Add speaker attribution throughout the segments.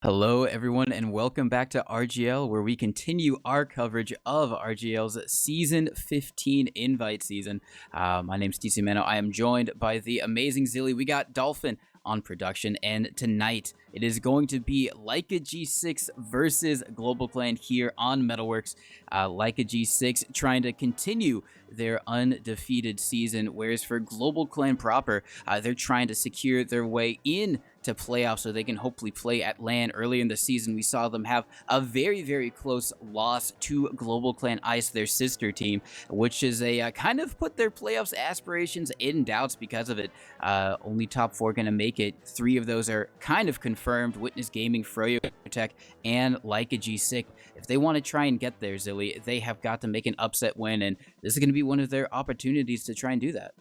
Speaker 1: Hello, everyone, and welcome back to RGL, where we continue our coverage of RGL's Season 15 invite season. My name's DC Mano. I am joined by the amazing Zilly. We got Dolphin on production, and tonight it is going to be Leica G6 versus GlobalClan here on Metalworks. Leica G6 trying to continue their undefeated season, whereas for GlobalClan proper, they're trying to secure their way in to playoffs so they can hopefully play at LAN. Earlier in the season, we saw them have a very close loss to GlobalClan Ice, their sister team, which is a kind of put their playoffs aspirations in doubts because of it. Only top 4 going to make it. 3 of those are kind of confirmed: Witness Gaming, Froyo Tech, and Leica G6. If they want to try and get there, Zilly, they have got to make an upset win, and this is going to be one of their opportunities to try and do that.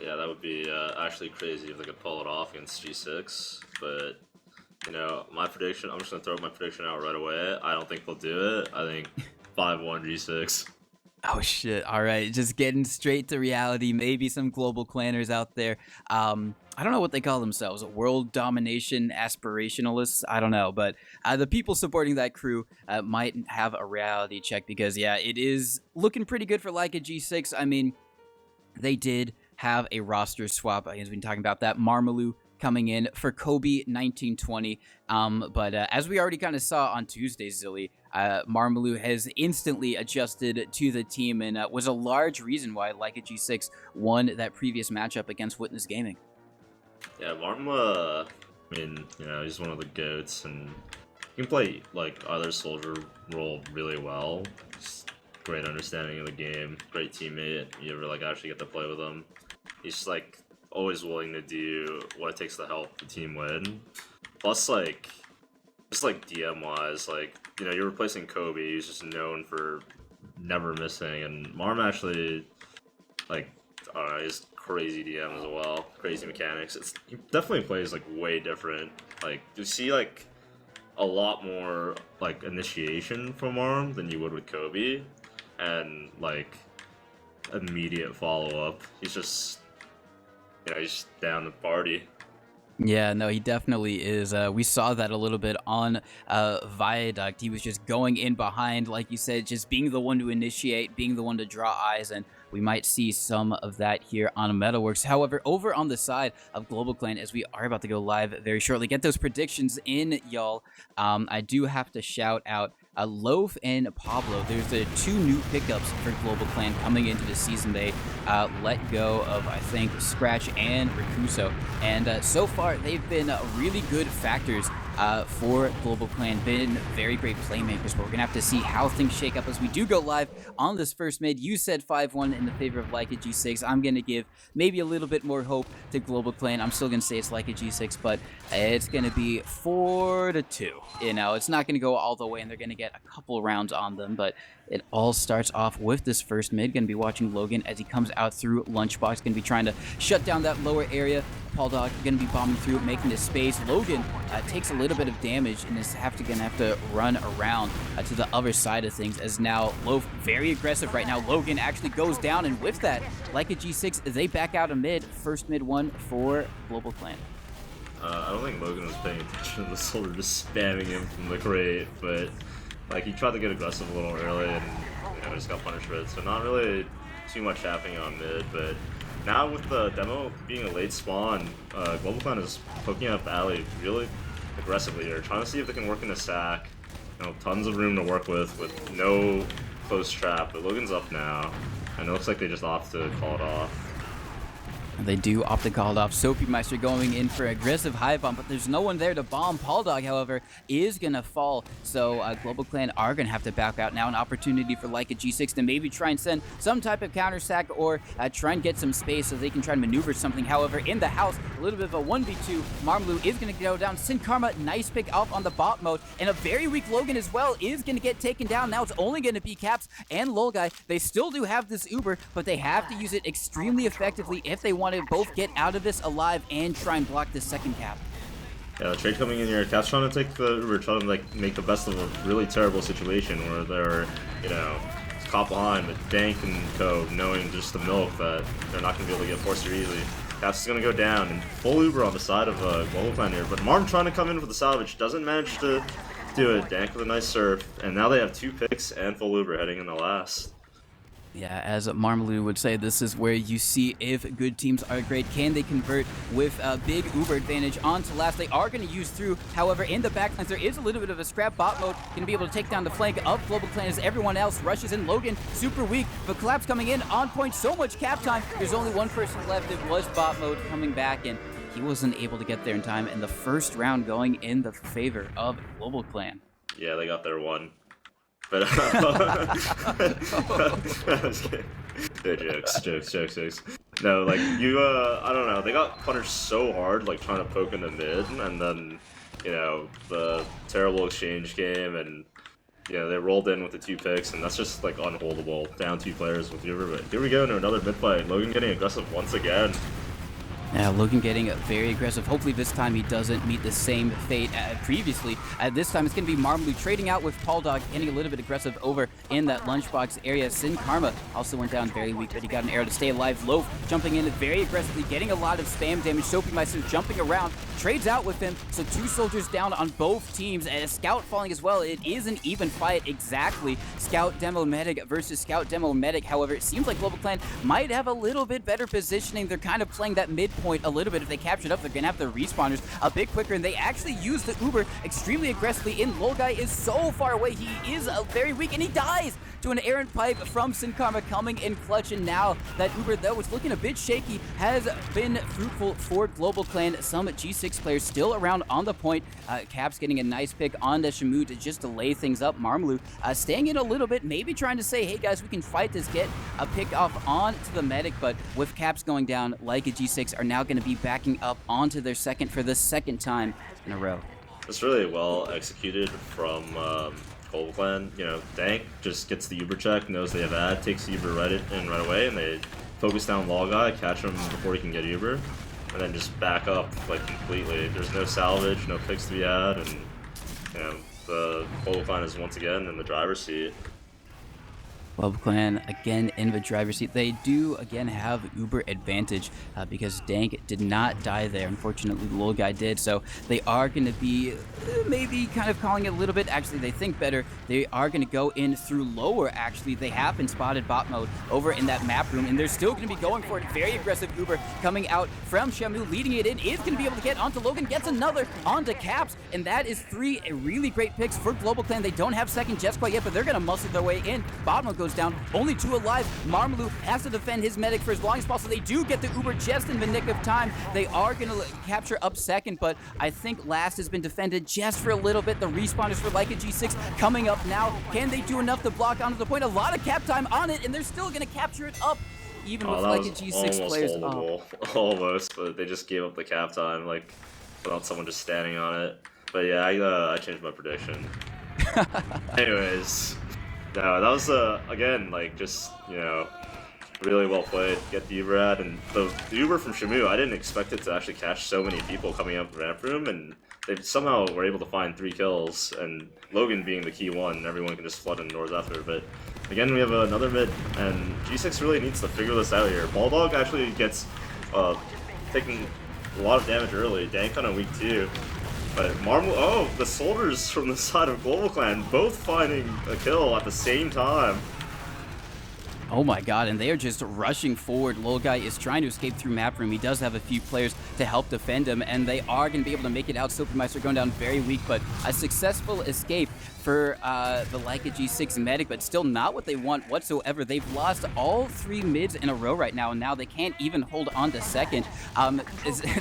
Speaker 2: Yeah, that would be actually crazy if they could pull it off against G6, but, you know, my prediction, I'm just going to throw my prediction out right away. I don't think they'll do it. I think 5-1 G6.
Speaker 1: Oh shit, alright, just getting straight to reality. Maybe some global clanners out there. I don't know what they call themselves, world domination aspirationalists, I don't know, but the people supporting that crew might have a reality check because, yeah, it is looking pretty good for Leica G6. I mean, they did have a roster swap. I've been talking about that. Marmalou coming in for Kobe 1920. But as we already kind of saw on Tuesday, Zilly, Marmalou has instantly adjusted to the team and was a large reason why Leica G6 won that previous matchup against Witness Gaming.
Speaker 2: Yeah, Marma, I mean, you know, he's one of the GOATs, and he can play, like, either soldier role really well. Just great understanding of the game, great teammate. You ever, like, actually get to play with him. He's just, like, always willing to do what it takes to help the team win. Plus, like, just, like, DM-wise, like, you know, you're replacing Kobe. He's just known for never missing. And Marm actually, like, I don't know, he's crazy DM as well. Crazy mechanics. He definitely plays, like, way different. Like, you see, like, a lot more, like, initiation from Marm than you would with Kobe. And, like, immediate follow-up. He's just, you know, he's down to party.
Speaker 1: Yeah, no, he definitely is. We saw that a little bit on Viaduct. He was just going in behind, like you said, just being the one to initiate, being the one to draw eyes, and we might see some of that here on Metalworks. However, over on the side of GlobalClan, as we are about to go live very shortly, get those predictions in, y'all. I do have to shout out Loaf and Pablo. There's the 2 new pickups for GlobalClan coming into the season. They let go of, I think, Scratch and Rakuso, and so far they've been really good factors for GlobalClan. Been very great playmakers, but we're gonna have to see how things shake up as we do go live on this first mid. You said 5-1 in the favor of Leica G6. I'm gonna give maybe a little bit more hope to GlobalClan. I'm still gonna say it's Leica G6, but it's gonna be 4-2. You know, it's not gonna go all the way, and they're gonna get a couple rounds on them, but it all starts off with this first mid. Gonna be watching Logan as he comes out through Lunchbox. Gonna be trying to shut down that lower area. Paul Dog gonna be bombing through, making this space. Logan takes a little bit of damage and is gonna have to run around to the other side of things, as now Loaf very aggressive right now. Logan actually goes down, and with that, like a G6, they back out a mid. First mid one for GlobalClan.
Speaker 2: I don't think Logan was paying attention to the soldier just spamming him from the crate, but, like, he tried to get aggressive a little early and, you know, just got punished for it. So not really too much happening on mid, but now with the demo being a late spawn, GlobalClan is poking up alley really aggressively here, trying to see if they can work in a sack. You know, tons of room to work with no close trap, but Logan's up now, and it looks like they just opt to call it off.
Speaker 1: They do opt to call it off. Soapy Meister going in for aggressive high bomb, but there's no one there to bomb. Paul Dog, however, is going to fall, so GlobalClan are going to have to back out now. An opportunity for Leica G6 to maybe try and send some type of counter sack or try and get some space so they can try and maneuver something. However, in the house, a little bit of a 1v2. Marmalou is going to go down. Sin Karma, nice pick off on the bot mode, and a very weak Logan as well is going to get taken down. Now it's only going to be Caps and Lolguy. They still do have this Uber, but they have to use it extremely effectively if they want to both get out of this alive and try and block this second cap.
Speaker 2: Yeah, the trade coming in here, Cap's trying to take the Uber, trying to, like, make the best of a really terrible situation where they're, you know, caught behind, but Dank and Co, knowing just the milk that they're not going to be able to get forced here easily. Caps is gonna go down, and full Uber on the side of GlobalClan here, but Marm trying to come in for the salvage, doesn't manage to do it. Dank with a nice surf, and now they have 2 picks and full Uber heading in the last.
Speaker 1: Yeah, as Marmalou would say, this is where you see if good teams are great. Can they convert with a big Uber advantage onto last? They are going to use through. However, in the backlines, there is a little bit of a scrap. Bot mode going to be able to take down the flank of GlobalClan as everyone else rushes in. Logan, super weak. The collapse coming in on point. So much cap time. There's only one person left. It was bot mode coming back, and he wasn't able to get there in time. And the first round going in the favor of GlobalClan.
Speaker 2: Yeah, they got their one. But jokes. No, like I don't know. They got punished so hard, like trying to poke in the mid, and then the terrible exchange game, and they rolled in with the 2 picks, and that's just like unholdable. Down 2 players with Uber, but here we go into another mid fight. Logan getting aggressive once again.
Speaker 1: Yeah, Logan getting very aggressive. Hopefully this time he doesn't meet the same fate previously. This time it's going to be Marmalou trading out with Paul Dog, getting a little bit aggressive over in that lunchbox area. Sin Karma also went down very weak, but he got an arrow to stay alive. Loaf jumping in very aggressively, getting a lot of spam damage. Soapy Meister jumping around, trades out with him. So 2 soldiers down on both teams, and a Scout falling as well. It is an even fight exactly. Scout Demo Medic versus Scout Demo Medic. However, it seems like GlobalClan might have a little bit better positioning. They're kind of playing that mid point a little bit. If they capture it up, they're gonna have the respawners a bit quicker, and they actually use the Uber extremely aggressively in. Lol Guy is so far away. He is very weak, and he dies to an errant pipe from Sin Karma coming in clutch. And now that Uber, though it's looking a bit shaky, has been fruitful for GlobalClan. Some G6 players still around on the point. Caps getting a nice pick on the Shamu to just delay things up. Marmalou staying in a little bit, maybe trying to say, hey guys, we can fight this, get a pick off onto the medic, but with Caps going down, like a G6 are now going to be backing up onto their second for the second time in a row.
Speaker 2: It's really well executed from GlobalClan. Dank just gets the Uber check, knows they have ad, takes the Uber right away, and they focus down Law Guy, catch him before he can get Uber, and then just back up like completely. There's no salvage, no picks to be had, and the GlobalClan is once again in the driver's seat.
Speaker 1: GlobalClan again in the driver's seat. They do again have Uber advantage because Dank did not die there. Unfortunately, the little guy did. So they are going to be maybe kind of calling it a little bit. Actually, they think better. They are going to go in through lower. Actually, they have been spotted bot mode over in that map room, and they're still going to be going for it. Very aggressive Uber coming out from Shamu, leading it in. Is going to be able to get onto Logan. Gets another onto Caps, and that is 3 really great picks for GlobalClan. They don't have second jets quite yet, but they're going to muscle their way in. Bot mode goes down, only 2 alive. Marmalou has to defend his medic for as long as possible. They do get the Uber just in the nick of time. They are going to capture up second, but I think last has been defended just for a little bit. The respawners for Like a G6 coming up now. Can they do enough to block onto the point? A lot of cap time on it, and they're still going to capture it up, even with Like a G6 players up.
Speaker 2: Almost, but they just gave up the cap time, like, without someone just standing on it. But yeah, I changed my prediction. Anyways, no, that was again, like, just really well played. Get the Uber ad, and the Uber from Shamu, I didn't expect it to actually catch so many people coming up the ramp room, and they somehow were able to find 3 kills, and Logan being the key one, everyone can just flood in doors after. But again, we have another mid, and G6 really needs to figure this out here. Bulldog actually gets taking a lot of damage early. Dank kind of weak too. But the soldiers from the side of GlobalClan both finding a kill at the same time.
Speaker 1: Oh my god, and they are just rushing forward. Lil Guy is trying to escape through map room. He does have a few players to help defend him, and they are going to be able to make it out. Soapmeister going down very weak, but a successful escape for the Like a G6 medic, but still not what they want whatsoever. They've lost all 3 mids in a row right now, and now they can't even hold on to second.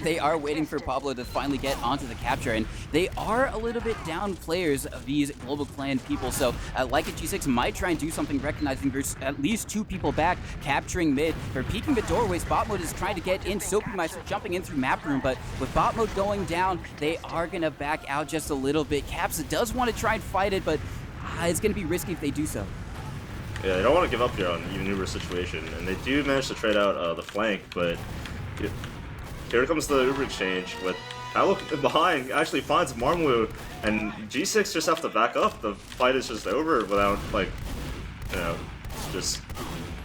Speaker 1: They are waiting for Pablo to finally get onto the capture, and they are a little bit down players of these GlobalClan people, so Like a G6 might try and do something, recognizing there's at least 2 people back, capturing mid. They're peeking the doorways. Bot mode is trying to get in. Soapmeister jumping in through map room, but with bot mode going down, they are going to back out just a little bit. Caps does want to try and fight it, but it's going to be risky if they do so.
Speaker 2: Yeah, they don't want to give up here on the even Uber situation, and they do manage to trade out the flank, but here comes the Uber exchange with Alok behind, actually finds Marmalou, and G6 just have to back up. The fight is just over without, like, just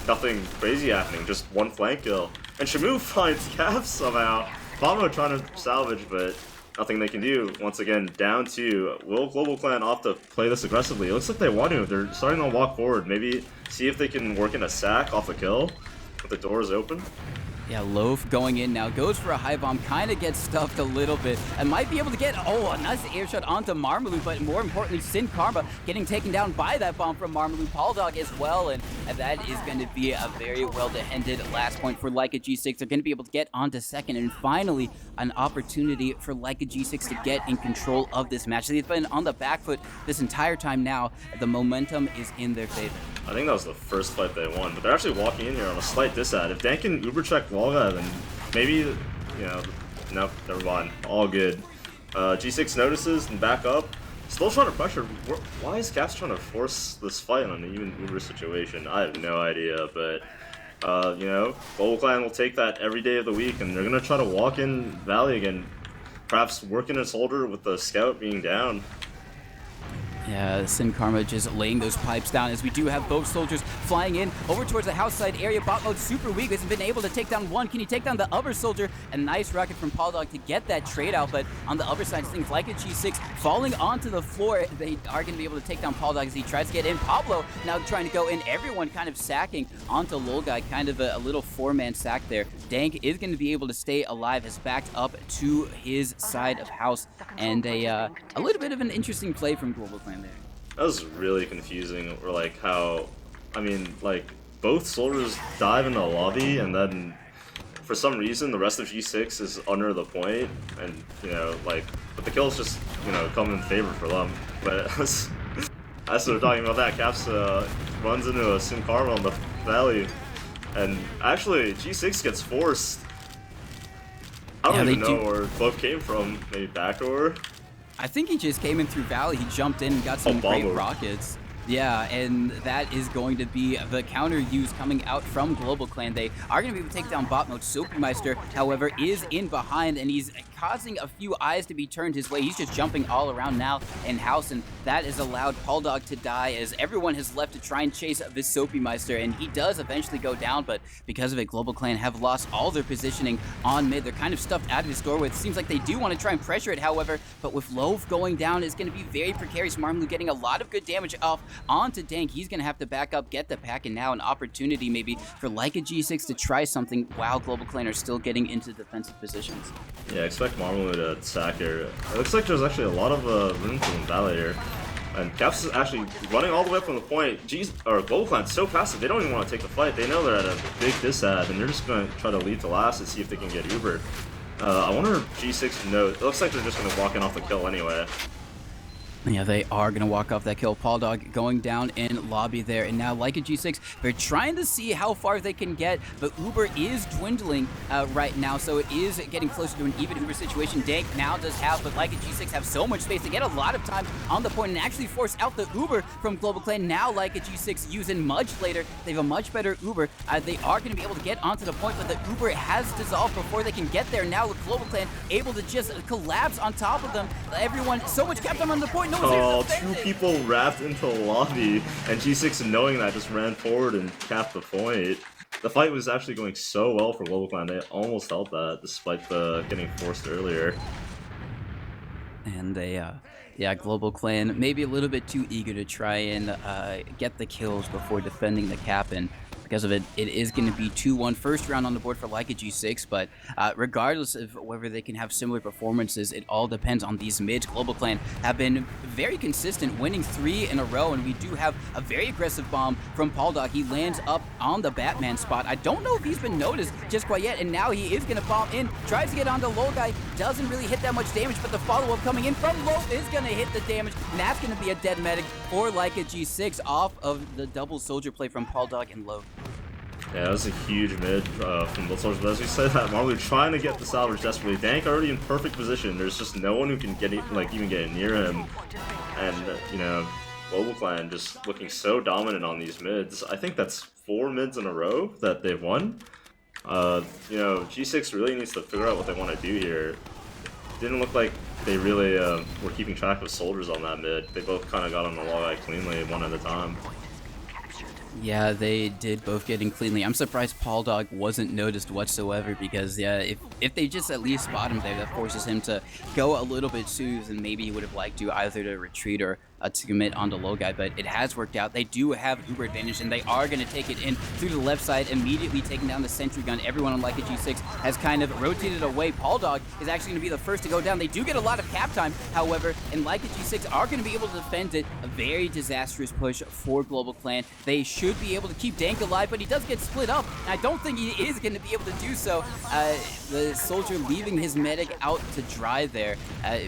Speaker 2: nothing crazy happening, just 1 flank kill. And Shamu finds Caps somehow. Bomo trying to salvage, but nothing they can do. Once again, down 2. Will GlobalClan opt to play this aggressively? It looks like they want to. They're starting to walk forward. Maybe see if they can work in a sack off the kill with the doors open.
Speaker 1: Yeah, Loaf going in now, goes for a high bomb, kind of gets stuffed a little bit, and might be able to get, a nice air shot onto Marmalou, but more importantly, Sin Karma getting taken down by that bomb from Marmalou. Pauldog as well, and that is going to be a very well-defended last point for Leica G6. They're going to be able to get onto second, and finally, an opportunity for Leica G6 to get in control of this match. They've been on the back foot this entire time now. The momentum is in their favor.
Speaker 2: I think that was the first fight they won, but they're actually walking in here on a slight disad. If Dan can uber check Volga, then maybe, nope, never mind. All good. G6 notices and back up. Still trying to pressure. Why is Caps trying to force this fight on an even uber situation? I have no idea, but, GlobalClan will take that every day of the week, and they're going to try to walk in Valley again. Perhaps working a soldier with the scout being down.
Speaker 1: Yeah, Sin Karma just laying those pipes down as we do have both soldiers flying in over towards the house side area. Bot mode super weak, hasn't been able to take down one. Can he take down the other soldier? A nice rocket from Pauldog to get that trade out, but on the other side, things like a G6 falling onto the floor. They are going to be able to take down Pauldog as he tries to get in. Pablo now trying to go in. Everyone kind of sacking onto Lolguy, kind of a little 4-man sack there. Dank is going to be able to stay alive, has backed up to his side of house, and a little bit of an interesting play from GlobalClan there.
Speaker 2: That was really confusing, or both soldiers dive in the lobby, and then for some reason the rest of G6 is under the point, and but the kills just come in favor for them. But as we're talking about that, Caps runs into a Sin Karma on the Valley, and actually G6 gets forced. I don't even know where both came from. Maybe backdoor.
Speaker 1: I think he just came in through Valley. He jumped in and got some great rockets. Yeah, and that is going to be the counter use coming out from GlobalClan. They are going to be able to take down bot mode. Soapymeister, however, is in behind, and he's causing a few eyes to be turned his way. He's just jumping all around now in house, and that has allowed Pauldog to die as everyone has left to try and chase this Soapymeister, and he does eventually go down, but because of it, GlobalClan have lost all their positioning on mid. They're kind of stuffed out of his doorway. It seems like they do want to try and pressure it, however, but with Loaf going down, it's going to be very precarious. Marmalou getting a lot of good damage off onto Dank. He's going to have to back up, get the pack, and now an opportunity maybe for Leica G6 to try something while GlobalClan are still getting into defensive positions.
Speaker 2: Yeah, expect Marmalou to sack here. It looks like there's actually a lot of room for them Valley here. And Caps is actually running all the way up from the point. GlobalClan's so passive, they don't even want to take the fight. They know they're at a big disad, and they're just going to try to lead to last and see if they can get Ubered. I wonder if G6 knows. It looks like they're just going to walk in off the kill anyway.
Speaker 1: Yeah, they are going to walk off that kill. Pauldog going down in lobby there. And now, Leica G6, they're trying to see how far they can get. But Uber is dwindling right now, so it is getting closer to an even Uber situation. Dank now does have, but Leica G6 have so much space to get a lot of time on the point and actually force out the Uber from GlobalClan. Now, Leica G6 using much later. They have a much better Uber. They are going to be able to get onto the point, but the Uber has dissolved before they can get there. Now, with GlobalClan able to just collapse on top of them. Everyone, so much kept them on the point.
Speaker 2: Oh, two people wrapped into the lobby, and G6, knowing that, just ran forward and capped the point. The fight was actually going so well for GlobalClan. They almost held that, despite the getting forced earlier.
Speaker 1: And GlobalClan maybe a little bit too eager to try and get the kills before defending the cap, and because of it, it is going to be 2-1 first round on the board for Leica G6, but regardless of whether they can have similar performances, it all depends on these mids. GlobalClan have been very consistent, winning 3 in a row, and we do have a very aggressive bomb from Pauldog. He lands up on the Batman spot. I don't know if he's been noticed just quite yet, and now he is going to bomb in, tries to get onto Lolguy, doesn't really hit that much damage, but the follow-up coming in from Loaf is going to hit the damage, and that's going to be a dead medic for Leica G6 off of the double soldier play from Pauldog and Loaf.
Speaker 2: Yeah, that was a huge mid from both soldiers, but as we said that, Marmalou trying to get the salvage desperately. Dank already in perfect position. There's just no one who can get even get near him, and GlobalClan just looking so dominant on these mids. I think that's 4 mids in a row that they've won. G6 really needs to figure out what they want to do here. Didn't look like they really were keeping track of soldiers on that mid. They both kind of got on the Lolguy cleanly, one at a time.
Speaker 1: Yeah, they did both get in cleanly. I'm surprised Paul Dog wasn't noticed whatsoever because, yeah, if they just at least spot him there, that forces him to go a little bit soothed, and maybe he would have liked to either to retreat or to commit onto low guy, but it has worked out. They do have Uber advantage, and they are going to take it in through the left side, immediately taking down the sentry gun. Everyone on Leica G6 has kind of rotated away. Paul Dog is actually going to be the first to go down. They do get a lot of cap time, however, and Leica G6 are going to be able to defend it. A very disastrous push for GlobalClan. They should be able to keep Dank alive, but he does get split up, and I don't think he is going to be able to do so. The soldier leaving his medic out to dry there,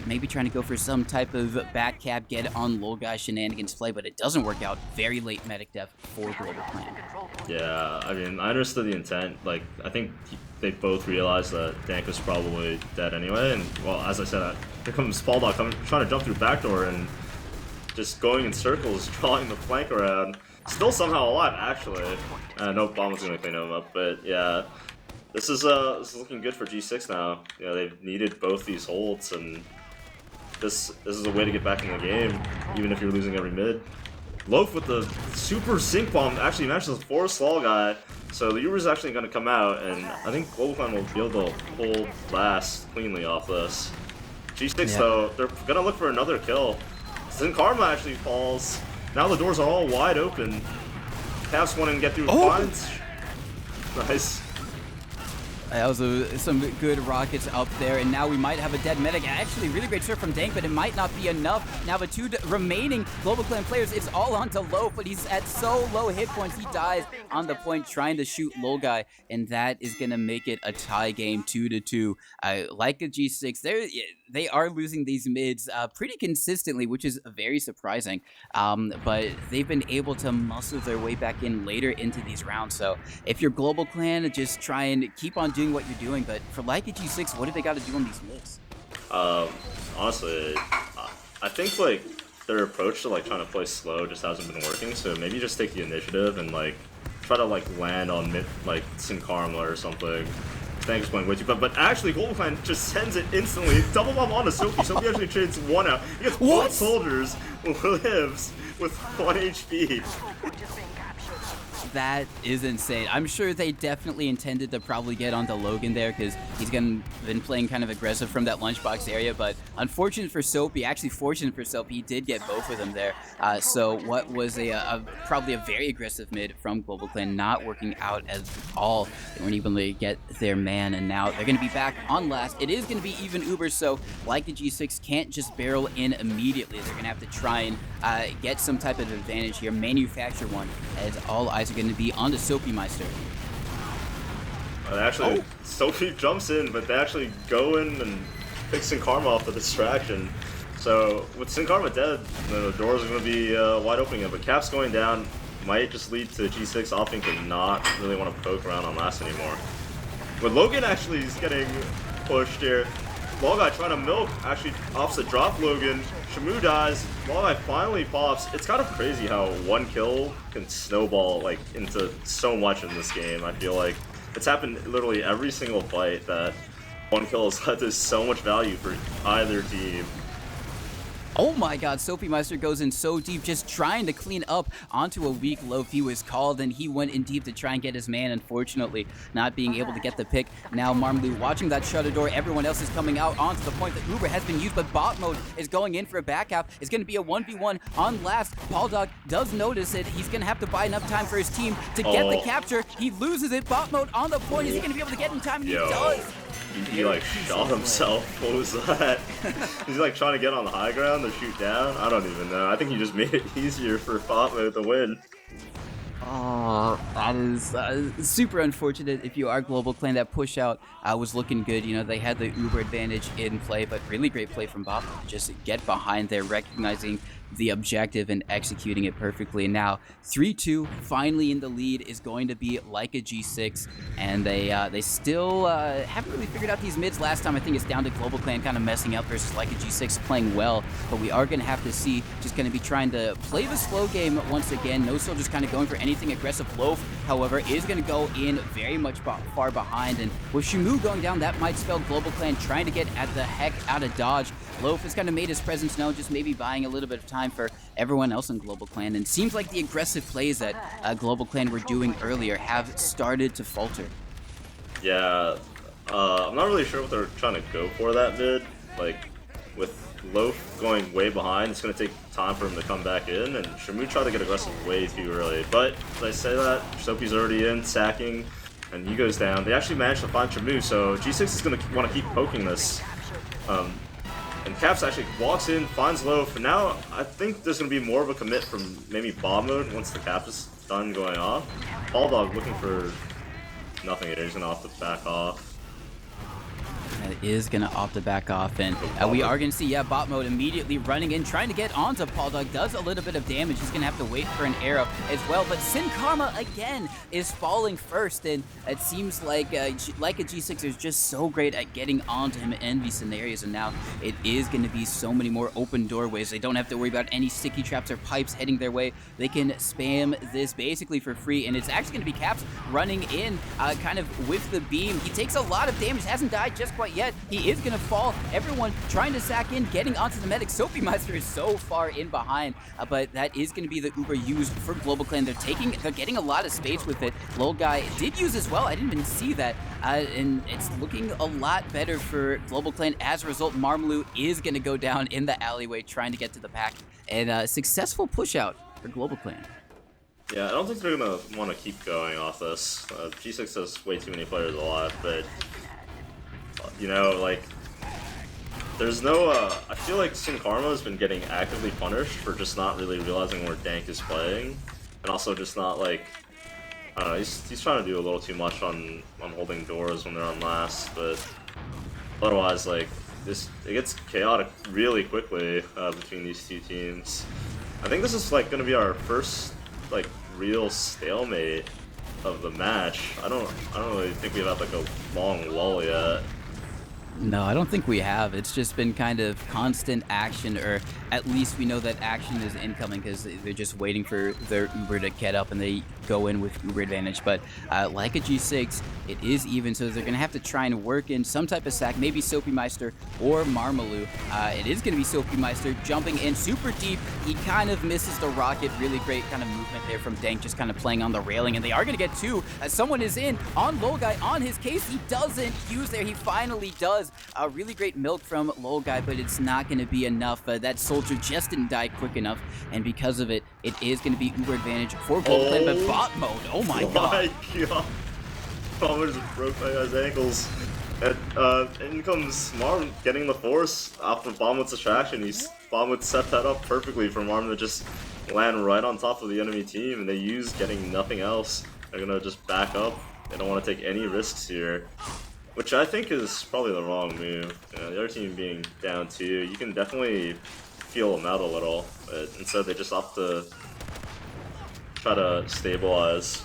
Speaker 1: maybe trying to go for some type of back cap, get on low guy shenanigans play, but it doesn't work out. Very late medic death for GlobalClan.
Speaker 2: Yeah, I mean, I understood the intent. Like, I think they both realized that Dank was probably dead anyway, and, well, as I said, here comes Paul Dog trying to jump through backdoor and just going in circles, drawing the flank around. Still somehow alive, actually. No bomb was gonna clean him up, but yeah. This is looking good for G6 now. You know, they've needed both these holds, and this is a way to get back in the game, even if you're losing every mid. Loaf with the super sync bomb actually matches the 4 Slaw guy, so the Uber's actually going to come out, and I think GlobalClan will be able to pull last cleanly off this. G6 though, they're going to look for another kill. Sin Karma actually falls. Now the doors are all wide open. Caps want to get through finds. Nice.
Speaker 1: That was some good rockets up there, and now we might have a dead medic. Actually, really great serve from Dank, but it might not be enough. Now the 2 remaining GlobalClan players, it's all onto Loaf, but he's at so low hit points, he dies on the point trying to shoot low guy, and that is going to make it a tie game, 2-2. Like a G6, they are losing these mids pretty consistently, which is very surprising, but they've been able to muscle their way back in later into these rounds. So if you're GlobalClan, just try and keep on doing what you're doing, but for Leica G6, what do they got to do on these mids?
Speaker 2: Honestly, I think like their approach to like trying to play slow just hasn't been working, so maybe just take the initiative and like try to like land on mid, like Sin Karma or something. Thanks for playing way too, but actually GlobalClan just sends it instantly. Double bomb onto Sophie. Sophie actually trades 1 out. He gets both soldiers, lives with 1 HP.
Speaker 1: That is insane. I'm sure they definitely intended to probably get onto Logan there because he's been playing kind of aggressive from that lunchbox area, but unfortunate for Soapy, actually fortunate for Soapy, he did get both of them there. So what was probably a very aggressive mid from GlobalClan not working out at all. They weren't able to get their man, and now they're going to be back on last. It is going to be even Uber, so like the G6 can't just barrel in immediately. They're going to have to try and get some type of advantage here, manufacture one, as all eyes are going to be on the Soapy Meister.
Speaker 2: Actually, Sophie jumps in, but they actually go in and pick Sin Karma off the distraction. So with Sin Karma dead, the doors are going to be wide open again, but Cap's going down might just lead to G6 opting to not really want to poke around on last anymore. But Logan actually is getting pushed here. Lawguy trying to milk, actually opts to drop Logan. Shamu dies, Lawguy finally pops. It's kind of crazy how 1 kill can snowball like into so much in this game. I feel like it's happened literally every single fight that 1 kill has led to so much value for either team.
Speaker 1: Oh my god, Soapy Meister goes in so deep, just trying to clean up onto a weak Loaf. He was called, and he went in deep to try and get his man, unfortunately, not being able to get the pick. Now Marmalou watching that shutter door, everyone else is coming out onto the point that Uber has been used, but bot mode is going in for a back half. It's going to be a 1v1 on last. Paul Dog does notice it. He's going to have to buy enough time for his team to get the capture. He loses it. Bot mode on the point. Is he going to be able to get in time? And he does.
Speaker 2: He like shot himself. What was that? He's like trying to get on the high ground to shoot down. I don't even know. I think he just made it easier for bot mode to win.
Speaker 1: Oh, that is super unfortunate. If you are GlobalClan, that push out was looking good. You know, they had the Uber advantage in play, but really great play from Bob to just get behind there, recognizing the objective and executing it perfectly. And now 3-2, finally in the lead, is going to be like a G6, and they still haven't really figured out these mids. Last time I think it's down to GlobalClan kind of messing up versus like a G6 playing well, but we are going to have to see. Just going to be trying to play the slow game once again. No Soldiers kind of going for anything aggressive. Loaf, however, is going to go in very much far behind, and with Shamu going down, that might spell GlobalClan trying to get at the heck out of dodge. Loaf has kind of made his presence known, just maybe buying a little bit of time for everyone else in GlobalClan. And seems like the aggressive plays that GlobalClan were doing earlier have started to falter.
Speaker 2: Yeah, I'm not really sure what they're trying to go for that mid. Like, with Loaf going way behind, it's going to take time for him to come back in, and Shamu tried to get aggressive way too early. But as I say that, Soapy's already in, sacking, and he goes down. They actually managed to find Shamu, so G6 is going to want to keep poking this. And Caps actually walks in, finds Loaf, and now I think there's going to be more of a commit from maybe bomb mode once the Cap is done going off. Bulldog looking for nothing here, he's going to opt to back off.
Speaker 1: Is going to opt to back off, and we are going to see, bot mode immediately running in, trying to get onto Paul Dog. Does a little bit of damage. He's going to have to wait for an arrow as well, but Sin Karma again is falling first, and it seems like a G6 is just so great at getting onto him in these scenarios, and now it is going to be so many more open doorways. They don't have to worry about any sticky traps or pipes heading their way. They can spam this basically for free, and it's actually going to be Caps running in kind of with the beam. He takes a lot of damage, hasn't died just quite yet. He is going to fall. Everyone trying to sack in, getting onto the medic. Soapy Meister is so far in behind, but that is going to be the Uber used for GlobalClan. They're getting a lot of space with it. Lol Guy did use as well. I didn't even see that, and it's looking a lot better for GlobalClan. As a result, Marmaloo is going to go down in the alleyway trying to get to the pack, and successful push out for GlobalClan.
Speaker 2: Yeah, I don't think they're going to want to keep going off this. G6 has way too many players alive, but you know, like, there's no, I feel like Sin Karma has been getting actively punished for just not really realizing where Dank is playing, and also just not, like, I don't know, he's trying to do a little too much on holding doors when they're on last, but otherwise, like, it gets chaotic really quickly between these two teams. I think this is, like, going to be our first, like, real stalemate of the match. I don't really think we've had, like, a long lull yet.
Speaker 1: No, I don't think we have. It's just been kind of constant action, or at least we know that action is incoming because they're just waiting for their Uber to get up and they go in with Uber advantage. But like a G6, it is even, so they're going to have to try and work in some type of sack, maybe Soapy Meister or Marmaloo. It is going to be Soapy Meister jumping in super deep. He kind of misses the rocket. Really great kind of movement there from Dank, just kind of playing on the railing, and they are going to get two. Someone is in on Lol Guy on his case. He doesn't use there. He finally does. Really great milk from Lol Guy, but it's not going to be enough. That soldier just didn't die quick enough, and because of it, it is going to be Uber advantage for GlobalClan. But bot mode, oh my god.
Speaker 2: Palmer just broke my guy's ankles. And in comes Marm getting the force off of Bombwood's distraction. Bombwood set that up perfectly for Marm to just land right on top of the enemy team, and they use getting nothing else. They're going to just back up. They don't want to take any risks here, which I think is probably the wrong move. You know, the other team being down 2, you can definitely feel them out a little, but instead they just opt to try to stabilize.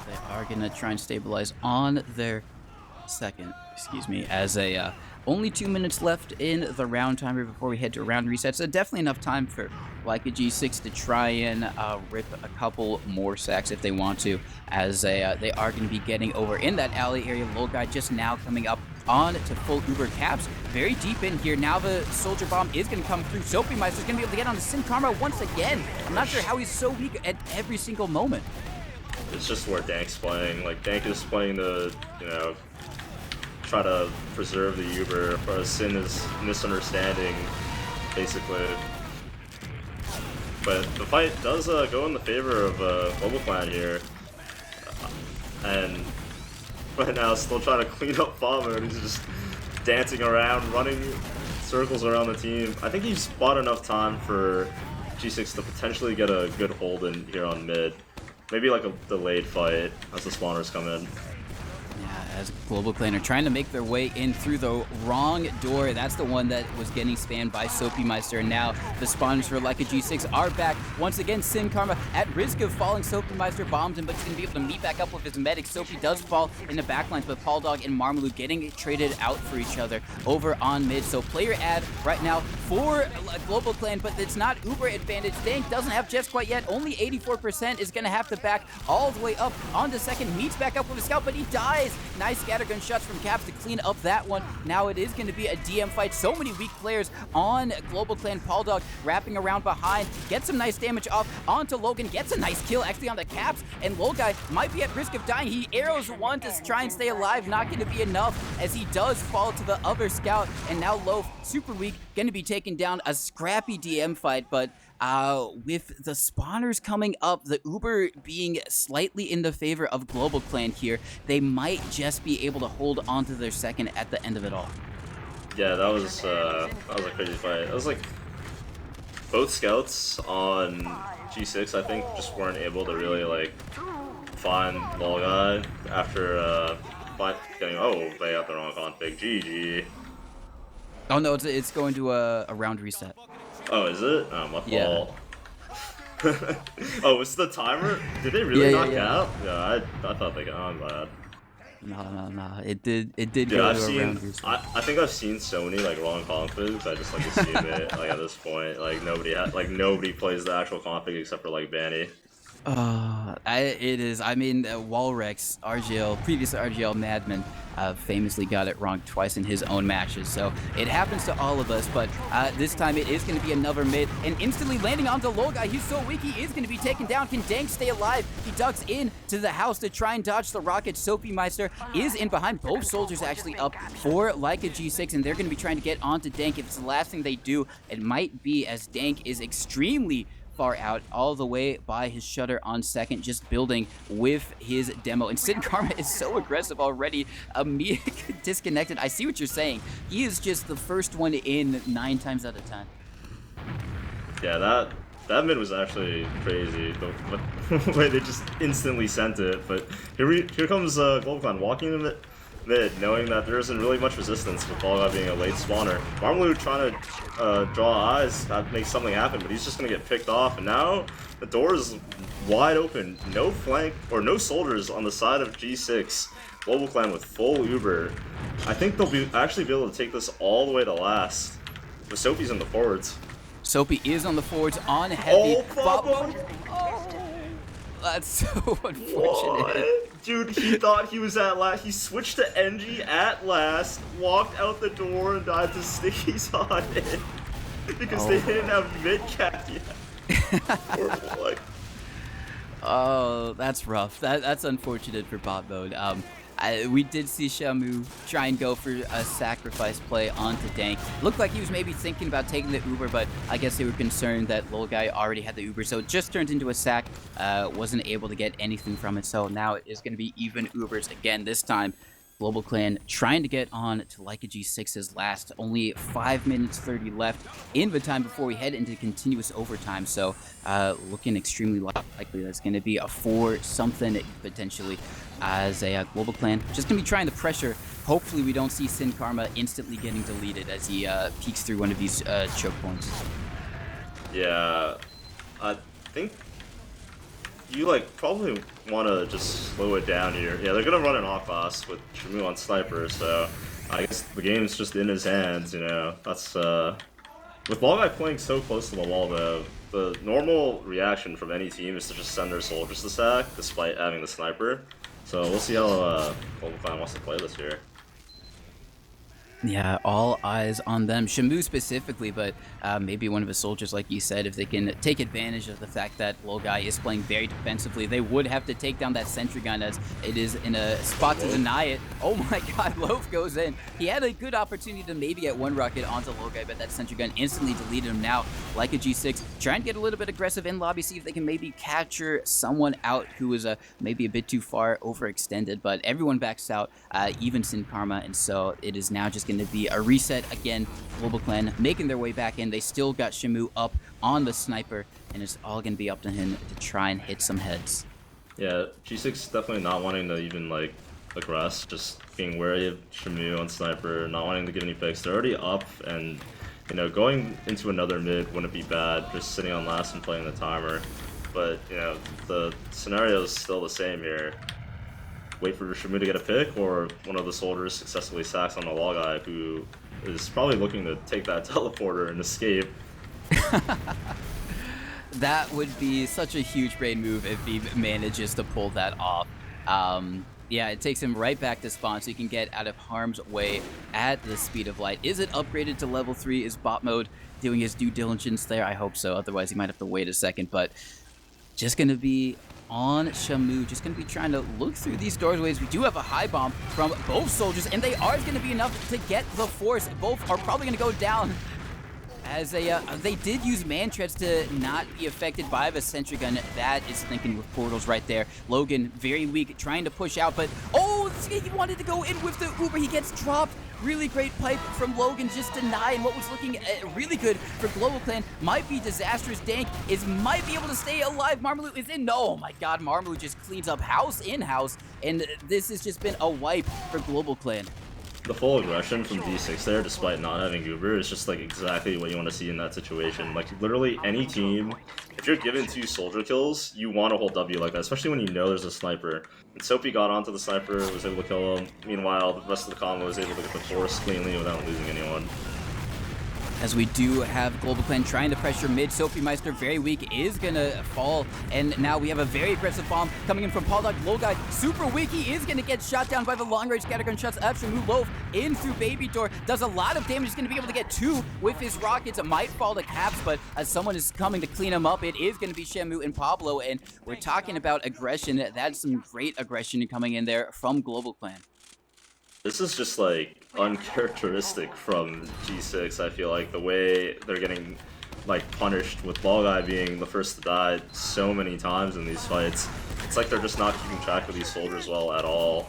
Speaker 1: They are going to try and stabilize on their second, as only 2 minutes left in the round timer before we head to round reset. So definitely enough time for like a G6 to try and rip a couple more sacks if they want to, as they are going to be getting over in that alley area. Lol Guy just now coming up on to full Uber Caps. Very deep in here. Now the Soldier Bomb is going to come through. Soapy Meister's going to be able to get on the Sin Karma once again. I'm not sure how he's so weak at every single moment.
Speaker 2: It's just where Dank's playing. Like, Dank is playing to, you know, try to preserve the Uber, whereas Sin is misunderstanding, basically. But the fight does go in the favor of GlobalClan here. And right now, still trying to clean up Bomber. He's just dancing around, running circles around the team. I think he's bought enough time for G6 to potentially get a good hold in here on mid. Maybe like a delayed fight as the spawners come in.
Speaker 1: As GlobalClan are trying to make their way in through the wrong door. That's the one that was getting spammed by Soapy Meister. And now the spawners for Like a G6 are back. Once again, Sin Karma at risk of falling. Soapy Meister bombs him, but he's going to be able to meet back up with his medic. Soapy does fall in the backlines, but Paul Dog and Marmaloo getting traded out for each other over on mid. So player ad right now for GlobalClan, but it's not Uber advantage. Dank doesn't have just quite yet. Only 84% is going to have to back all the way up onto second. Meets back up with a scout, but he dies. nice scattergun shots from Caps to clean up that one. Now it is going to be a DM fight. So many weak players on GlobalClan. Pauldog wrapping around behind, gets some nice damage off onto Logan, gets a nice kill actually on the Caps, and Lolgai might be at risk of dying. He arrows one to try and stay alive, not going to be enough as he does fall to the other scout, and now Loaf, super weak, going to be taking down. A scrappy DM fight, but with the spawners coming up, the Uber being slightly in the favor of GlobalClan here, they might just be able to hold on to their second at the end of it all.
Speaker 2: Yeah, that was a crazy fight. It was like both scouts on G6, I think, just weren't able to really like find Lolgai after getting, oh, they got the wrong config. GG.
Speaker 1: Oh no, it's going to a round reset.
Speaker 2: Oh, is it? Oh, my fault.
Speaker 1: Yeah.
Speaker 2: Oh, it's the timer? Did they really knock out?
Speaker 1: Yeah,
Speaker 2: I thought they got on bad.
Speaker 1: No. It did
Speaker 2: Dude,
Speaker 1: go to a round reset.
Speaker 2: I think I've seen so many like wrong configs. I just like assume it. Like at this point, like nobody plays the actual config except for like Banny.
Speaker 1: It is. I mean, Walrex, previous RGL Madman, famously got it wrong twice in his own matches. So it happens to all of us, but this time it is going to be another mid, and instantly landing onto Lolgai. He's so weak, he is going to be taken down. Can Dank stay alive? He ducks in to the house to try and dodge the rocket. Sophie Meister is in behind. Both soldiers actually up for Leica G6, and they're going to be trying to get onto Dank. If it's the last thing they do, it might be, as Dank is extremely far out, all the way by his shutter on second, just building with his demo. And Sin Karma is so aggressive already, disconnected. I see what you're saying. He is just the first one in 9 times out of 10.
Speaker 2: Yeah, that mid was actually crazy. The way they just instantly sent it. But here comes GlobalClan walking in the mid, knowing that there isn't really much resistance with Lolgai being a late spawner. Marmaloo trying to draw eyes, make something happen, but he's just gonna get picked off. And now the door is wide open. No flank or no soldiers on the side of G6. GlobalClan with full Uber. I think they'll actually be able to take this all the way to last. But Sophie's in the forwards.
Speaker 1: Sophie is on the forwards on heavy.
Speaker 2: Oh,
Speaker 1: that's so unfortunate.
Speaker 2: What? Dude, he thought he was at last. He switched to NG at last, walked out the door, and died to stickies on it. Because they didn't have mid-cap yet. Like...
Speaker 1: Oh, that's rough. That's unfortunate for bot mode. We did see Shamu try and go for a sacrifice play onto Dank. Looked like he was maybe thinking about taking the Uber, but I guess they were concerned that Lolgai already had the Uber, so it just turned into a sack. Wasn't able to get anything from it, so now it is going to be even Ubers again. This time, GlobalClan trying to get on to Leica G6's last. Only 5 minutes 30 left in the time before we head into continuous overtime, so looking extremely likely that's going to be a 4-something potentially, as a GlobalClan just going to be trying to pressure. Hopefully we don't see Sin Karma instantly getting deleted as he peeks through one of these choke points.
Speaker 2: Yeah, I think you probably want to just slow it down here. Yeah, they're gonna run an off class with Shamu on sniper, so I guess the game's just in his hands. You know, that's with Lolgai playing so close to the wall though. The normal reaction from any team is to just send their soldiers to sack, despite having the sniper. So we'll see how GlobalClan wants to play this here.
Speaker 1: Yeah, all eyes on them. Shamu specifically, but maybe one of his soldiers, like you said, if they can take advantage of the fact that Lolgai is playing very defensively, they would have to take down that sentry gun as it is in a spot to deny it. Oh my god, Loaf goes in. He had a good opportunity to maybe get one rocket onto Lolgai, but that sentry gun instantly deleted him. Now, Leica G6, trying to get a little bit aggressive in lobby, see if they can maybe capture someone out who is maybe a bit too far overextended, but everyone backs out, even Sin Karma, and so it is now just going to be a reset again. GlobalClan making their way back in. They still got Shamu up on the sniper, and it's all going to be up to him to try and hit some heads.
Speaker 2: Yeah, G6 definitely not wanting to even aggress, just being wary of Shamu on sniper, not wanting to get any picks. They're already up, and you know, going into another mid wouldn't be bad, just sitting on last and playing the timer. But you know, the scenario is still the same here. Wait for Shamu to get a pick, or one of the soldiers successfully sacks on the Lolgai, who is probably looking to take that teleporter and escape.
Speaker 1: That would be such a huge brain move if he manages to pull that off. Yeah, it takes him right back to spawn so he can get out of harm's way at the speed of light. Is it upgraded to level 3? Is bot mode doing his due diligence there? I hope so. Otherwise, he might have to wait a second. But just going to be on Shamu, just going to be trying to look through these doorways. We do have a high bomb from both soldiers, and they are going to be enough to get the force. Both are probably going to go down. As they did use man treads to not be affected by the sentry gun. That is thinking with portals right there. Logan, very weak, trying to push out, but oh, he wanted to go in with the Uber. He gets dropped. Really great pipe from Logan, just denying what was looking really good for GlobalClan. Might be disastrous. Dank might be able to stay alive. Marmalou is in. No, oh my God, Marmalou just cleans up house in house, and this has just been a wipe for GlobalClan.
Speaker 2: The full aggression from D6 there, despite not having Uber, is just like exactly what you want to see in that situation. Like literally any team, if you're given 2 soldier kills, you want to hold W like that, especially when you know there's a sniper. And Soapy got onto the sniper, was able to kill him. Meanwhile, the rest of the combo was able to get the force cleanly without losing anyone.
Speaker 1: As we do have GlobalClan trying to pressure mid. Soapy Meister, very weak, is gonna fall. And now we have a very aggressive bomb coming in from Paul Dog. Low guy, super weak. He is gonna get shot down by the long-range scattergun shots of Shamu. Loaf in through Baby Door. Does a lot of damage. He's gonna be able to get 2 with his rockets. It might fall to Caps, but as someone is coming to clean him up, it is gonna be Shamu and Pablo. And we're talking about aggression. That's some great aggression coming in there from GlobalClan.
Speaker 2: This is just like uncharacteristic from G6. I feel like the way they're getting like punished with Ball Guy being the first to die so many times in these fights. It's like they're just not keeping track of these soldiers well at all.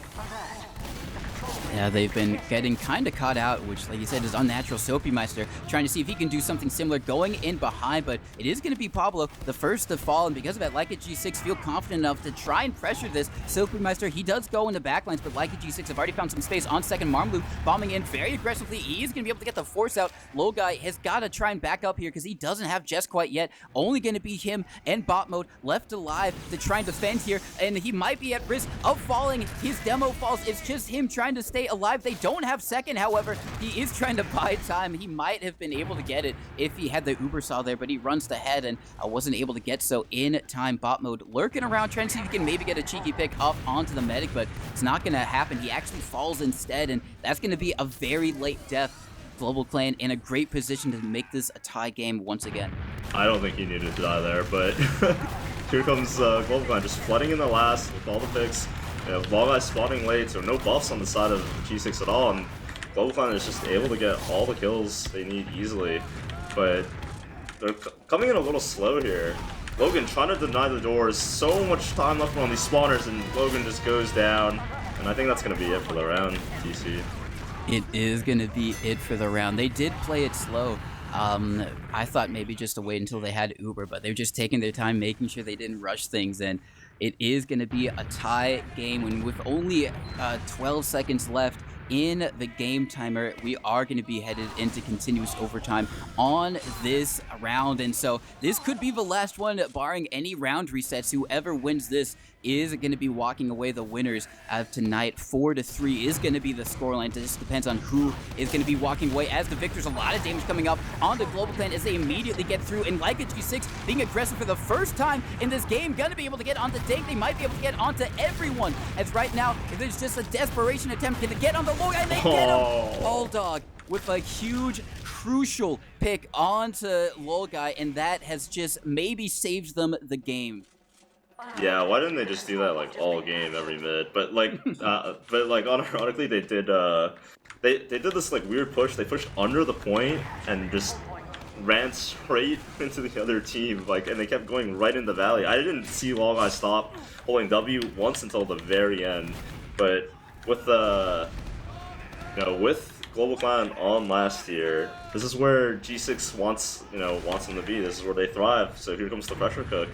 Speaker 1: Yeah, they've been getting kind of caught out, which, like you said, is unnatural. Soapy Meister trying to see if he can do something similar, going in behind, but it is going to be Pablo, the first to fall, and because of that, Like a G6 feel confident enough to try and pressure this. Soapy Meister, he does go in the backlines, but Like a G6 have already found some space on second. Marmalou bombing in very aggressively. He is going to be able to get the force out. Low guy has got to try and back up here because he doesn't have Jess quite yet. Only going to be him and bot mode left alive to try and defend here, and he might be at risk of falling. His demo falls. It's just him trying to stay alive. They don't have second, however. He is trying to buy time. He might have been able to get it if he had the Uber saw there, but he runs to head and wasn't able to get so in time. Bot mode lurking around, trying to see if he can maybe get a cheeky pick up onto the medic, but it's not going to happen. He actually falls instead, and that's going to be a very late death. GlobalClan in a great position to make this a tie game once again.
Speaker 2: I don't think he needed to die there, but here comes GlobalClan just flooding in the last with all the picks. You know, Ball Guy's spawning late, so no buffs on the side of G6 at all, and GlobalClan is just able to get all the kills they need easily, but they're coming in a little slow here. Logan trying to deny the doors, so much time left on these spawners, and Logan just goes down, and I think that's going to be it for the round, TC.
Speaker 1: It is going to be it for the round. They did play it slow. I thought maybe just to wait until they had Uber, but they're just taking their time, making sure they didn't rush things, and it is going to be a tie game. And with only 12 seconds left in the game timer, we are going to be headed into continuous overtime on this round. And so this could be the last one, barring any round resets. Whoever wins this is going to be walking away the winners of tonight. 4-3 is going to be the scoreline. It just depends on who is going to be walking away. As the victors, a lot of damage coming up on the GlobalClan as they immediately get through. And Like a G6 being aggressive for the first time in this game, going to be able to get onto Dank. They might be able to get onto everyone, as right now there's just a desperation attempt to get on the low guy, and they get him. Bulldog with a huge, crucial pick onto low guy, and that has just maybe saved them the game.
Speaker 2: Yeah, why didn't they just do that like all game every mid? But like, unironically they did. They did this like weird push. They pushed under the point and just ran straight into the other team. Like, and they kept going right in the valley. I didn't see Long Eye stop holding W once until the very end. But with with GlobalClan on last year, this is where G6 wants them to be. This is where they thrive. So here comes the pressure cook.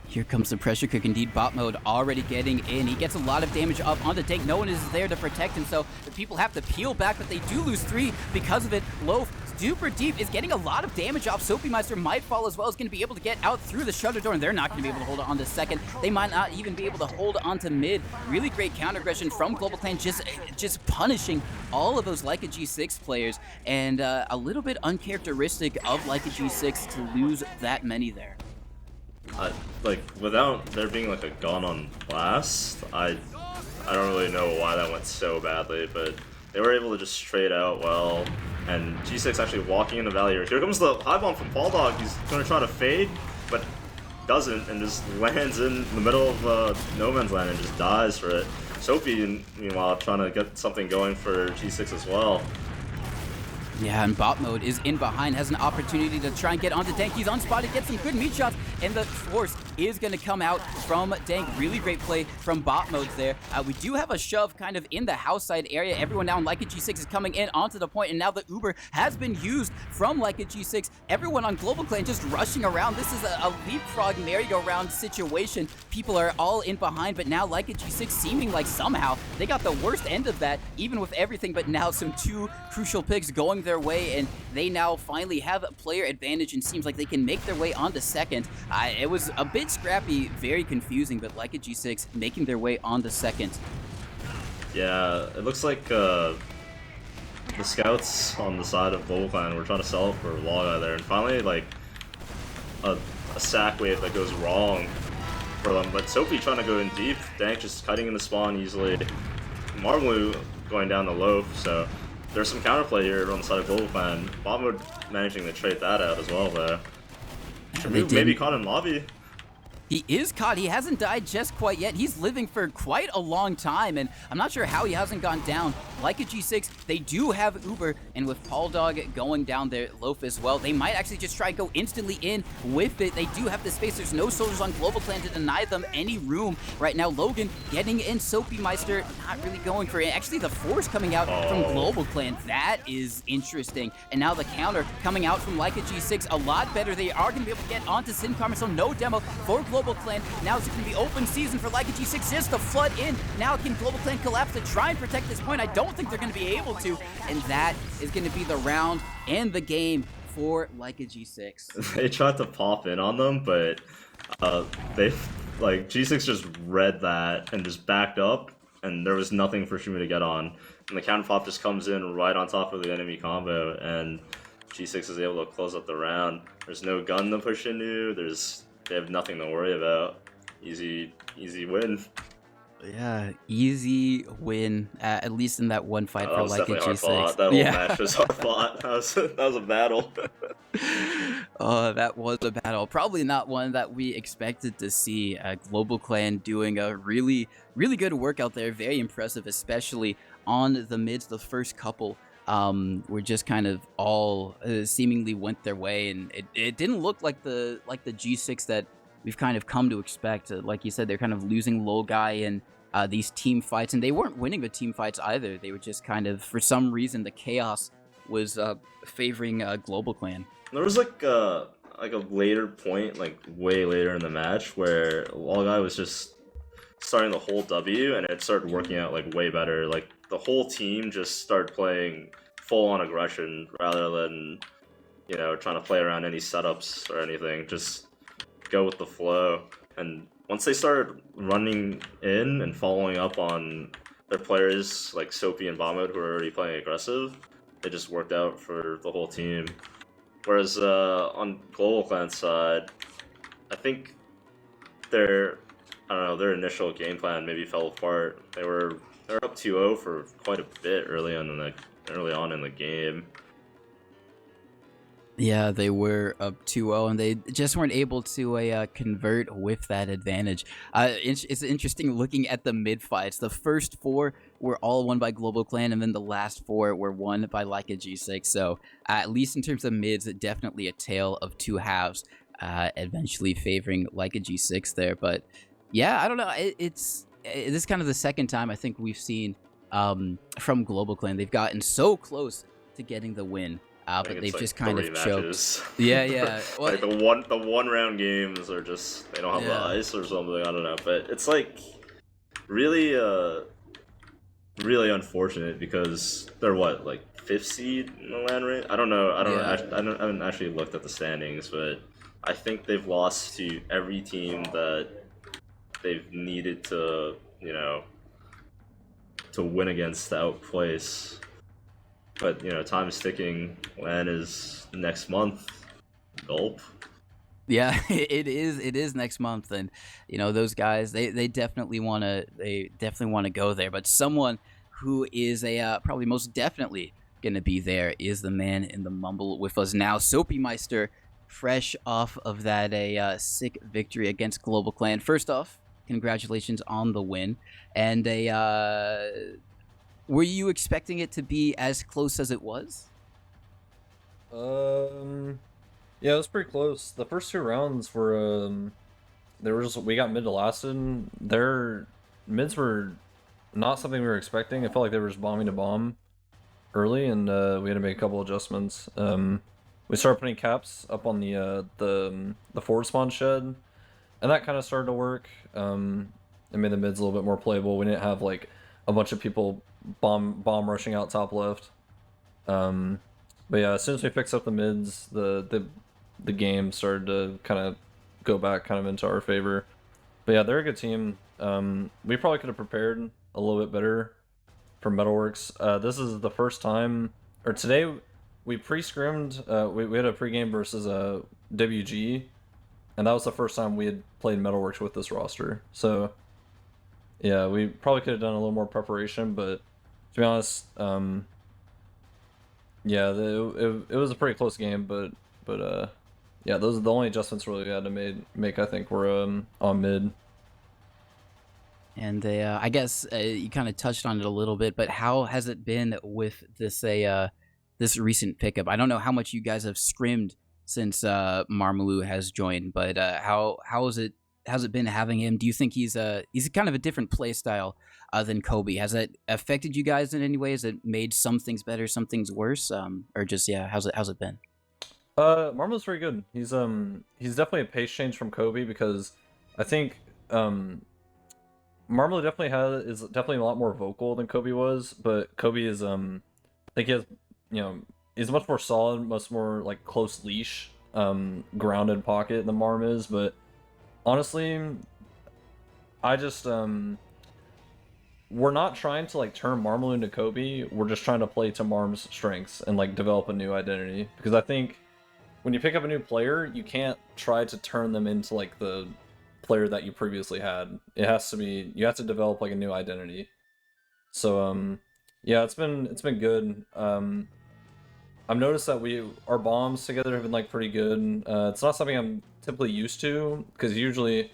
Speaker 1: Here comes the pressure cook. Indeed, bot mode already getting in. He gets a lot of damage up on the tank. No one is there to protect him, so the people have to peel back, but they do lose 3 because of it. Loaf, super deep, is getting a lot of damage off. Soapy Meister might fall as well. Is going to be able to get out through the shutter door, and they're not going to be able to hold on to second. They might not even be able to hold on to mid. Really great counter aggression from GlobalClan, just punishing all of those Like a G6 players, and a little bit uncharacteristic of Like a G6 to lose that many there.
Speaker 2: Like, without there being like a gun on blast, I I don't really know why that went so badly, but they were able to just trade out well. And G6 actually walking in the valley here. Here comes the high bomb from Paul Dog. He's going to try to fade, but doesn't, and just lands in the middle of no man's land and just dies for it. Soapy, meanwhile, trying to get something going for G6 as well.
Speaker 1: Yeah, and bot mode is in behind, has an opportunity to try and get onto Dank. He's unspotted, gets some good meat shots, and the force is going to come out from Dank. Really great play from bot modes there. We do have a shove kind of in the house side area. Everyone now in Leica G6 is coming in onto the point, and now the Uber has been used from Leica G6. Everyone on GlobalClan just rushing around. This is a leapfrog merry-go-round situation. People are all in behind, but now Leica G6 seeming like somehow they got the worst end of that, even with everything, but now some two crucial picks going their way, and they now finally have a player advantage and seems like they can make their way onto second. It was a bit scrappy, very confusing, but Leica G6 making their way onto second.
Speaker 2: Yeah, it looks like the scouts on the side of GlobalClan were trying to sell it for Laga there, and finally like a sack wave that goes wrong for them, but Sophie trying to go in deep, Dank just cutting in the spawn easily, Marblue going down the loaf, so there's some counterplay here on the side of GlobalClan. Bombwood managing to trade that out as well, though. Maybe caught in lobby.
Speaker 1: He is caught. He hasn't died just quite yet. He's living for quite a long time, and I'm not sure how he hasn't gone down. Like a G6, they do have Uber, and with Paul Dog going down their loaf as well, they might actually just try and go instantly in with it. They do have the space. There's no soldiers on GlobalClan to deny them any room right now. Logan getting in. Soapy Meister not really going for it. Actually, the force coming out from GlobalClan, that is interesting. And now the counter coming out from Leica G6, a lot better. They are going to be able to get onto Sin Karma, so no demo for GlobalClan. Now it's going to be open season for Leica G6 just to flood in. Now can GlobalClan collapse to try and protect this point? I don't think they're going to be able to, and that is going to be the round and the game for Leica G6.
Speaker 2: They tried to pop in on them, but G6 just read that and just backed up, and there was nothing for Shumi to get on. And the counter pop just comes in right on top of the enemy combo, and G6 is able to close up the round. There's no gun to push into. They have nothing to worry about. Easy win.
Speaker 1: Yeah, easy win, at least in that one fight for Leica G6.
Speaker 2: That whole match was hard fought. That was a battle.
Speaker 1: Oh, that was a battle. Probably not one that we expected to see. GlobalClan doing a really, really good work out there. Very impressive, especially on the mids. The first couple were just kind of all seemingly went their way, and it didn't look like the G6 that we've kind of come to expect. Like you said, they're kind of losing low guy in these team fights, and they weren't winning the team fights either. They were just kind of, for some reason, the chaos was favoring GlobalClan.
Speaker 2: There was like a later point, like way later in the match, where low guy was just starting the whole W, and it started working out like way better. Like the whole team just started playing full-on aggression rather than, trying to play around any setups or anything. Just go with the flow. And once they started running in and following up on their players like Soapy and Bombwood, who were already playing aggressive, it just worked out for the whole team. Whereas on GlobalClan's side, I think their initial game plan maybe fell apart. They were up 2-0 for quite a bit early on in the game.
Speaker 1: Yeah, they were up 2-0, and they just weren't able to convert with that advantage. It's interesting looking at the mid fights. The first 4 were all won by GlobalClan, and then the last 4 were won by Leica G6. So at least in terms of mids, definitely a tale of two halves, eventually favoring Leica G6 there. But yeah, I don't know. This is kind of the second time I think we've seen from GlobalClan. They've gotten so close to getting the win. But they've just kind of choked. Yeah. Well,
Speaker 2: like the one round games are just, they don't have the ice or something. I don't know, but it's like really really unfortunate because they're like 5th seed in the LAN rate. I don't know. I haven't actually looked at the standings, but I think they've lost to every team that they've needed to to win against to outplace. But time is ticking. LAN is next month. Gulp.
Speaker 1: Yeah, it is next month, and those guys they definitely want to go there. But someone who is a probably most definitely gonna be there is the man in the mumble with us now, Soapy Meister, fresh off of that sick victory against Global Clan. First off, congratulations on the win, and were you expecting it to be as close as it was?
Speaker 3: Yeah, it was pretty close. The first two rounds were we got mid to last in. Their mids were not something we were expecting. It felt like they were just bombing to bomb early, and we had to make a couple adjustments. We started putting caps up on the forward spawn shed, and that kind of started to work. It made the mids a little bit more playable. We didn't have like a bunch of people bomb rushing out top left. But yeah, as soon as we fixed up the mids, the game started to kind of go back kind of into our favor. But yeah, they're a good team. We probably could have prepared a little bit better for Metalworks. This is the first time, or today, we pre-scrimmed. We had a pregame versus WG, and that was the first time we had played Metalworks with this roster. So yeah, we probably could have done a little more preparation, but to be honest, yeah, it was a pretty close game, but yeah, those are the only adjustments really we had to make. I think were on mid.
Speaker 1: And I guess you kind of touched on it a little bit, but how has it been with this recent pickup? I don't know how much you guys have scrimmed since Marmalou has joined, but how's it been having him? Do you think he's kind of a different play style than Kobe? Has that affected you guys in any way? Has it made some things better, some things worse, or just how's it been?
Speaker 3: Marmalou's very good. He's definitely a pace change from Kobe because I think Marmalou is definitely a lot more vocal than Kobe was, but Kobe is I think he has he's much more solid, much more like close leash, grounded pocket than Marm is. But honestly, I just we're not trying to like turn Marmalou into Kobe. We're just trying to play to Marm's strengths and like develop a new identity. Because I think when you pick up a new player, you can't try to turn them into like the player that you previously had. It has to be, you have to develop like a new identity. So yeah, it's been good. I've noticed that our bombs together have been like pretty good. It's not something I'm typically used to because usually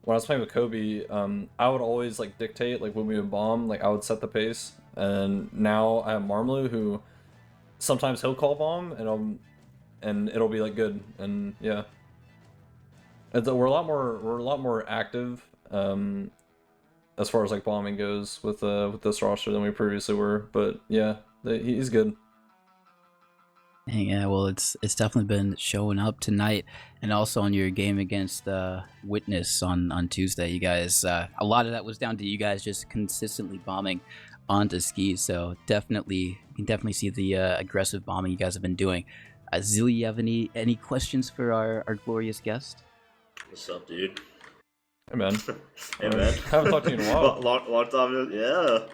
Speaker 3: when I was playing with Kobe, I would always like dictate like when we would bomb, like I would set the pace. And now I have Marmalou who sometimes he'll call bomb and it'll be like good. And yeah, we're a lot more active as far as like bombing goes with this roster than we previously were. But yeah, he's good.
Speaker 1: Yeah, well, it's definitely been showing up tonight, and also on your game against Witness on Tuesday. You guys, a lot of that was down to you guys just consistently bombing onto skis. So you can definitely see the aggressive bombing you guys have been doing. Zilly, you have any questions for our glorious guest?
Speaker 2: What's up, dude?
Speaker 3: Hey man.
Speaker 2: Hey man.
Speaker 3: Haven't talked to you in a while.
Speaker 2: long time. Yeah.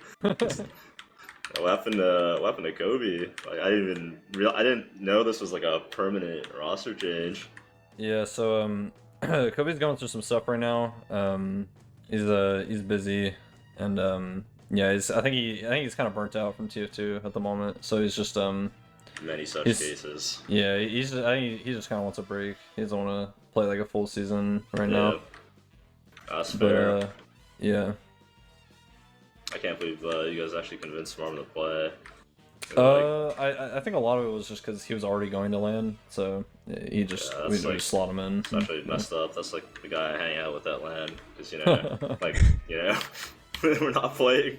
Speaker 2: What happened to Kobe? Like I didn't know this was like a permanent roster change.
Speaker 3: Yeah, so Kobe's going through some stuff right now. He's busy, and yeah, I think he's kind of burnt out from TF2 at the moment. So he's just
Speaker 2: Many such cases.
Speaker 3: Yeah, I think he just kind of wants a break. He doesn't want to play like a full season right now.
Speaker 2: That's fair.
Speaker 3: But yeah.
Speaker 2: I can't believe you guys actually convinced Marvin to play.
Speaker 3: I think a lot of it was just because he was already going to LAN, so we just slot him in.
Speaker 2: It's actually messed up. That's like the guy I hang out with at LAN, because we're not playing.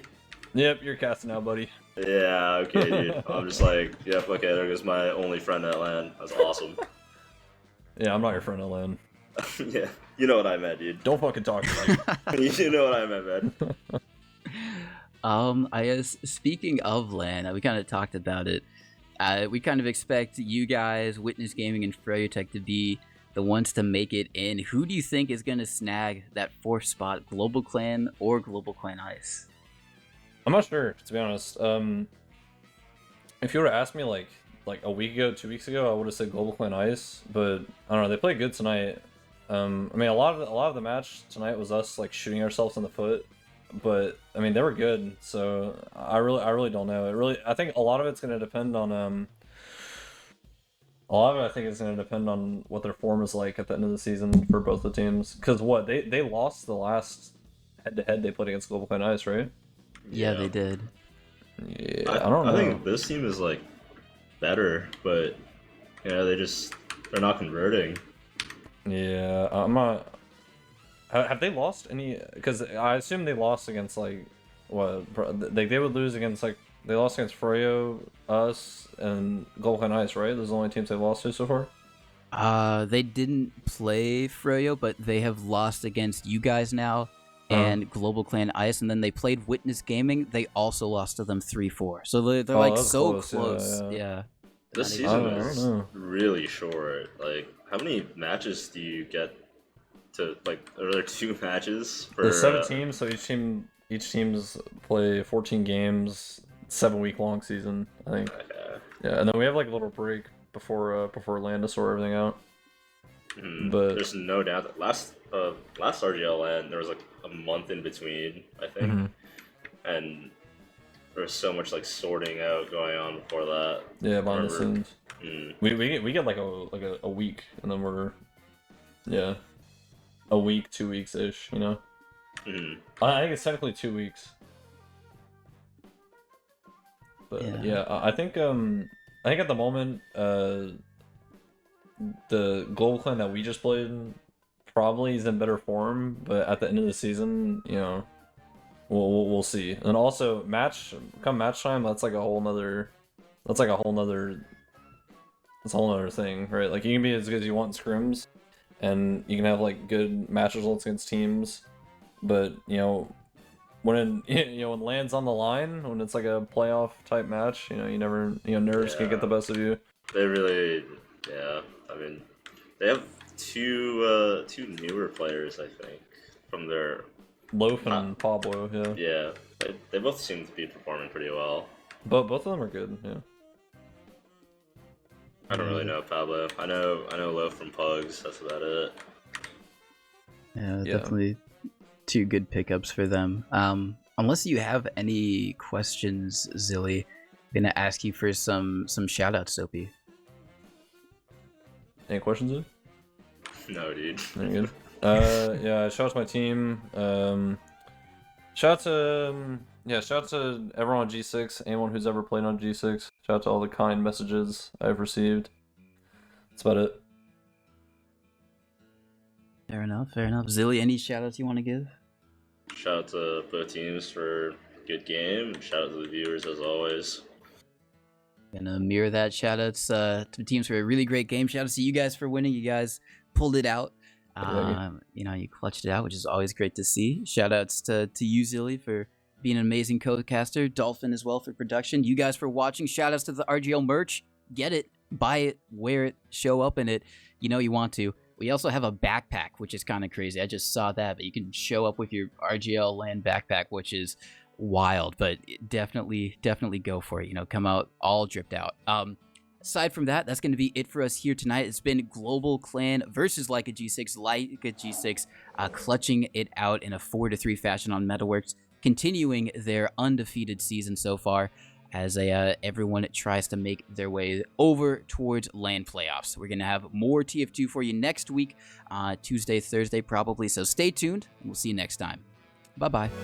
Speaker 3: Yep, you're casting out, buddy.
Speaker 2: Yeah, okay, dude. I'm just like, yep, okay, there goes my only friend at LAN. That's awesome.
Speaker 3: Yeah, I'm not your friend at LAN.
Speaker 2: Yeah, you know what I meant, dude.
Speaker 3: Don't fucking talk to
Speaker 2: me. You know what I meant, man.
Speaker 1: I guess speaking of LAN, we kind of talked about it. We kind of expect you guys, Witness Gaming and Freljotech, to be the ones to make it in. Who do you think is going to snag that 4th spot, GlobalClan or GlobalClan Ice?
Speaker 3: I'm not sure, to be honest. If you were to ask me like like a week ago, 2 weeks ago, I would have said GlobalClan Ice, but I don't know. They played good tonight. I mean, a lot of the match tonight was us like shooting ourselves in the foot, but I mean they were good. So I really don't know. I think a lot of it's gonna depend on A lot of it, I think, is going to depend on what their form is like at the end of the season for both the teams. Because what they lost the last head-to-head they played against GlobalClan Ice, right?
Speaker 1: Yeah, they did.
Speaker 3: Yeah, I don't know.
Speaker 2: I think this team is like better, but they're not converting.
Speaker 3: Yeah, I'm not. Have they lost any? Because I assume they lost against like what? They would lose against like they lost against Froyo, us, and GlobalClan Ice, right? Those are the only teams they've lost to so far.
Speaker 1: They didn't play Froyo, but they have lost against you guys now and GlobalClan Ice, and then they played Witness Gaming. They also lost to them 3-4. So they're like so close. Yeah.
Speaker 2: This season is really short. Like, how many matches do you get to, like, are there 2 matches for...
Speaker 3: There's 7 teams, so each team's play 14 games, 7-week long season, I think. Yeah, and then we have like a little break before LAN to sort everything out. But
Speaker 2: there's no doubt that last RGL LAN there was like a month in between, I think, and there was so much like sorting out going on before that.
Speaker 3: Yeah, behind the scenes. We get like a week, and then we're a week, 2 weeks ish, you know. I think it's technically 2 weeks. But yeah, I think at the moment the GlobalClan that we just played probably is in better form, but at the end of the season, you know, we'll see. And also come match time, that's a whole nother thing, right? Like, you can be as good as you want in scrims, and you can have like good match results against teams, but you know, when LAN's on the line, when it's like a playoff type match, you know, nerves can get the best of you.
Speaker 2: They really, I mean, they have two newer players, I think, from their
Speaker 3: Loaf and Pablo.
Speaker 2: Yeah, they both seem to be performing pretty well.
Speaker 3: But both of them are good. Yeah.
Speaker 2: I don't really know Pablo. I know Loaf from Pugs. That's about it.
Speaker 1: Yeah, definitely 2 good pickups for them. Unless you have any questions, Zilly, I'm gonna ask you for some shout outs, Soapy.
Speaker 3: Any questions, dude?
Speaker 2: No, dude.
Speaker 3: Very good. Yeah, shout out to my team. Shout out to everyone on G6, anyone who's ever played on G6. Shout out to all the kind messages I've received. That's about it.
Speaker 1: Fair enough. Zilly, any shout outs you want to give?
Speaker 2: Shout out to both teams for a good game, and shout out to the viewers as always.
Speaker 1: Gonna mirror that. Shout outs to the teams for a really great game. Shout out to you guys for winning. You guys pulled it out. You know, you clutched it out, which is always great to see. Shout outs to you, Zilly, for being an amazing co-caster. Dolphin as well for production. You guys for watching. Shout outs to the RGL merch. Get it, buy it, wear it, show up in it. You know you want to. We also have a backpack, which is kind of crazy. I just saw that, but you can show up with your RGL LAN backpack, which is wild, but definitely go for it. You know, come out all dripped out. Aside from that, that's going to be it for us here tonight. It's been GlobalClan versus Like a G6. Like a G6 clutching it out in a 4-3 fashion on Metalworks, continuing their undefeated season so far as everyone tries to make their way over towards LAN playoffs. We're going to have more TF2 for you next week, Tuesday, Thursday probably, so stay tuned, and we'll see you next time. Bye-bye.